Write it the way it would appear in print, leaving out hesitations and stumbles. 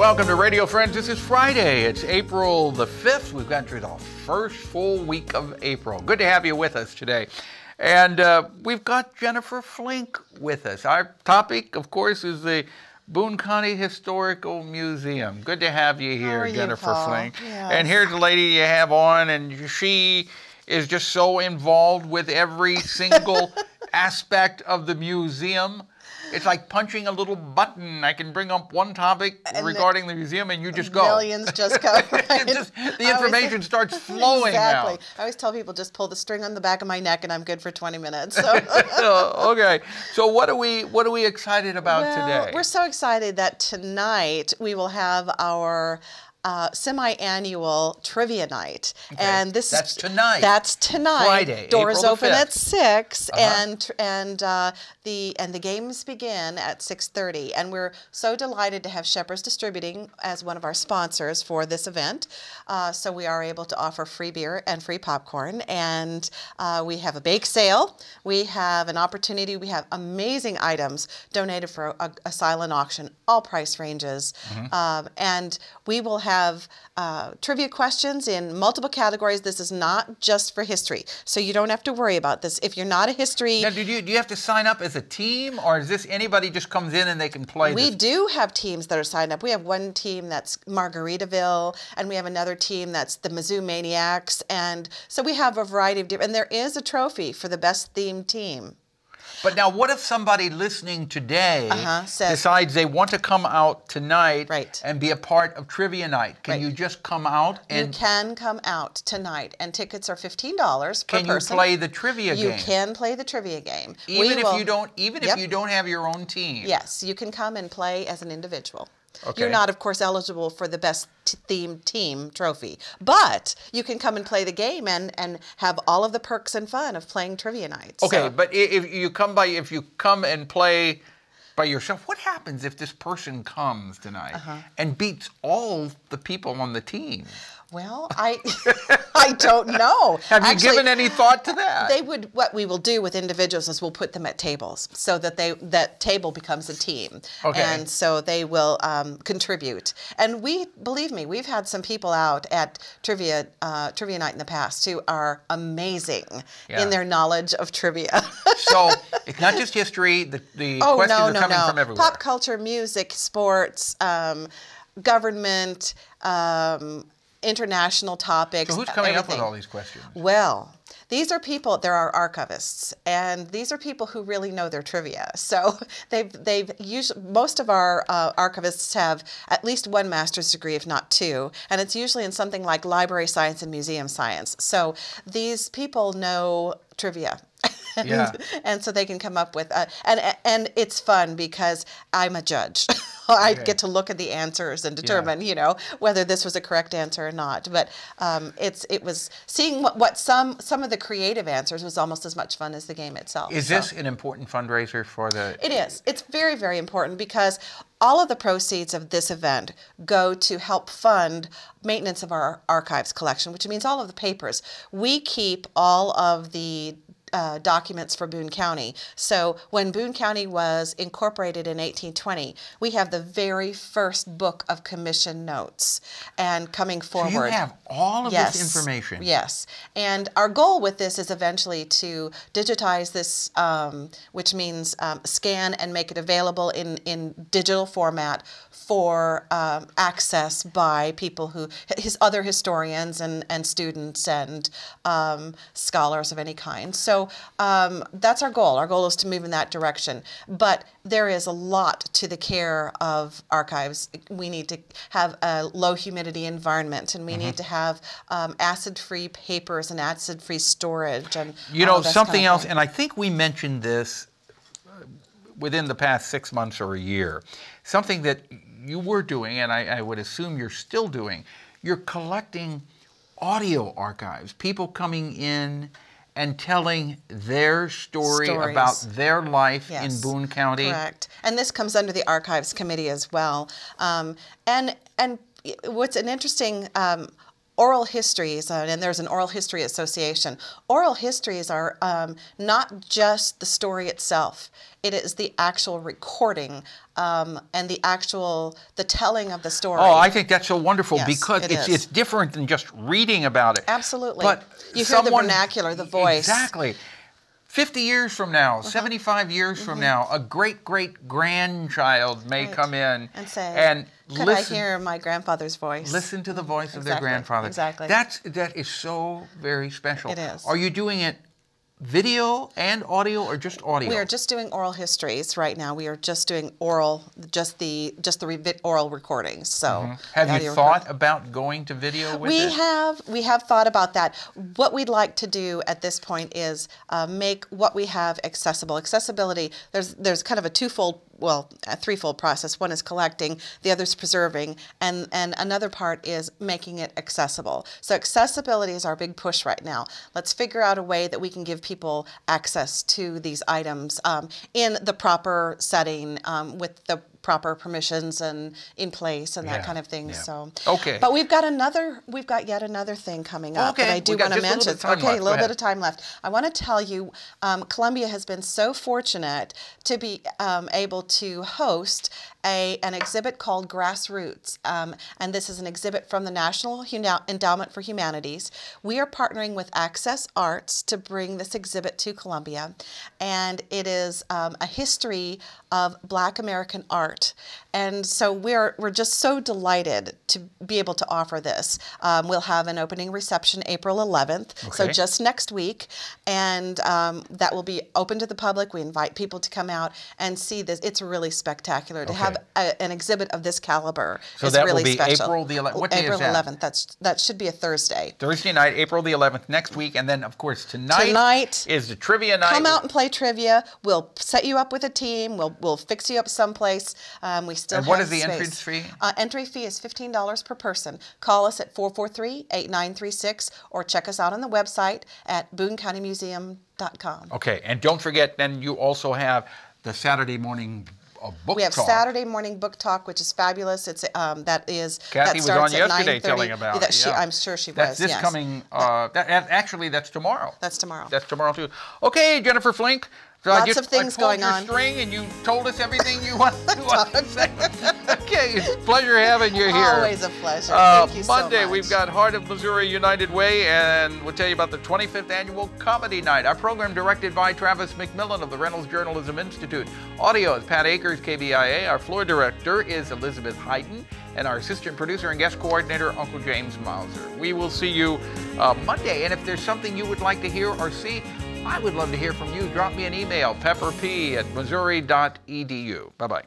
Welcome to Radio Friends. This is Friday. It's April the 5th. We've gotten through the first full week of April. Good to have you with us today. And we've got Jenifer Flink with us. Our topic, of course, is the Boone County Historical Museum. Good to have you here, Jenifer Flink. Yes. And here's the lady you have on, and she is just so involved with every single aspect of the museum. It's like punching a little button. I can bring up one topic regarding the museum, and you just go. Millions just go. Right? The information starts flowing exactly. out. I always tell people, just pull the string on the back of my neck, and I'm good for 20 minutes. So. Okay. So what are we excited about today? We're so excited that tonight we will have our semi-annual trivia night, Okay. and That's tonight. That's tonight. Friday. Doors April open 5th. at 6, and the games begin at 6:30. And we're so delighted to have Shepherd's Distributing as one of our sponsors for this event. So we are able to offer free beer and free popcorn, and we have a bake sale. We have an opportunity. We have amazing items donated for a silent auction, all price ranges, and we will have trivia questions in multiple categories. This is not just for history, so you don't have to worry about this. If you're not a history... Now, do you have to sign up as a team, or is this anybody just comes in and they can play We this? do have teams that are signed up. We have one team that's Margaritaville, and we have another team that's the Mizzou Maniacs, and so we have a variety of different... And there is a trophy for the best themed team. But now, what if somebody listening today says, decides they want to come out tonight Right. and be a part of trivia night? Can Right. you just come out and You can come out tonight, and tickets are $15 per can you person. play the trivia game? You can play the trivia game. Even if you don't, Yep. if you don't have your own team. Yes, you can come and play as an individual. Okay. You're not, of course, eligible for the best themed team trophy, but you can come and play the game and have all of the perks and fun of playing trivia nights. Okay, So, but if you come and play by yourself, what happens if this person comes tonight and beats all the people on the team? well, I don't know. Have you Actually, given any thought to that? What we will do with individuals is we'll put them at tables so that that table becomes a team. Okay. And so they will contribute. And believe me, we've had some people out at trivia night in the past who are amazing in their knowledge of trivia. So it's not just history. The questions are coming from everywhere. Pop culture, music, sports, government, international topics. So who's coming up with everything. all these questions? Well, these are people, there are archivists, and these are people who really know their trivia. So they've usually, most of our archivists have at least one master's degree, if not two, and it's usually in something like library science and museum science. So these people know trivia. And so they can come up with, and it's fun because I'm a judge. I get to look at the answers and determine, whether this was a correct answer or not. But it was seeing what some of the creative answers was almost as much fun as the game itself. Is this an important fundraiser for the... It is. It's very, very important because all of the proceeds of this event go to help fund maintenance of our archives collection, which means all of the papers. We keep all of the documents for Boone County. So when Boone County was incorporated in 1820, we have the very first book of commission notes. And coming forward... So you have all of this information? Yes. And our goal with this is eventually to digitize this, which means scan and make it available in digital format for access by people other historians and students and scholars of any kind. So that's our goal. Our goal is to move in that direction. But there is a lot to the care of archives. We need to have a low humidity environment, and we need to have acid-free papers and acid-free storage. And something else, and I think we mentioned this within the past 6 months or a year, something that you were doing, and I would assume you're still doing, you're collecting audio archives, people coming in and telling their stories about their life in Boone County. Correct. And this comes under the Archives Committee as well. And what's an interesting oral histories, and there's an oral history association. Oral histories are not just the story itself. It is the actual recording and the telling of the story. Oh, I think that's so wonderful, Yes, because it's different than just reading about it. Absolutely. But you hear the vernacular, the voice. Exactly. 50 years from now, 75 years from now, a great-great-grandchild may come in and say, and could I hear my grandfather's voice? Listen to the voice of their grandfather. Exactly. That is so very special. It is. Are you doing it video and audio, or just audio? We are just doing oral histories right now. We are just doing oral, just the oral recordings. So, have you thought about going to video with it? We have thought about that. What we'd like to do at this point is make what we have accessible. Accessibility. There's kind of a threefold process. One is collecting, the other is preserving, and another part is making it accessible. So accessibility is our big push right now. Let's figure out a way that we can give people access to these items in the proper setting, with the proper permissions and in place and that kind of thing. So okay. But we've got yet another thing coming up that I do want to mention. A little bit of time left. I want to tell you, Columbia has been so fortunate to be able to host an exhibit called Grassroots, and this is an exhibit from the National Endowment for Humanities. We are partnering with Access Arts to bring this exhibit to Columbia, and it is a history of Black American art. And so we're just so delighted to be able to offer this. We'll have an opening reception April 11th, so just next week, and that will be open to the public. We invite people to come out and see this. It's really spectacular to have an exhibit of this caliber. So is that really will be special. April the 11th. What day April is that? 11th. That should be a Thursday. Thursday night, April the 11th, next week, and then of course tonight is the trivia night. Come out and play trivia. We'll set you up with a team. We'll fix you up someplace. We still and have what is the space. entrance fee? Entry fee is $15 per person. Call us at 443-8936 or check us out on the website at BooneCountyMuseum.com. Okay, and don't forget, then you also have the Saturday morning book We have talk. Saturday morning book talk, which is fabulous. It's Kathy was on yesterday telling about it. I'm sure she That's was. this coming. Actually, that's tomorrow. That's tomorrow. That's tomorrow too. Okay, Jenifer Flink. So Lots of things going on. I pulled your string, and you told us everything you want to say. Okay, it's a pleasure having you here. Always a pleasure. Thank you Monday, so much. we've got Heart of Missouri United Way, and we'll tell you about the 25th Annual Comedy Night. Our program directed by Travis McMillen of the Reynolds Journalism Institute. Audio is Pat Akers, KBIA. Our floor director is Elizabeth Hyden, and our assistant producer and guest coordinator, Uncle James Mauser. We will see you Monday, and if there's something you would like to hear or see, I would love to hear from you. Drop me an email, pepperp@missouri.edu. Bye-bye.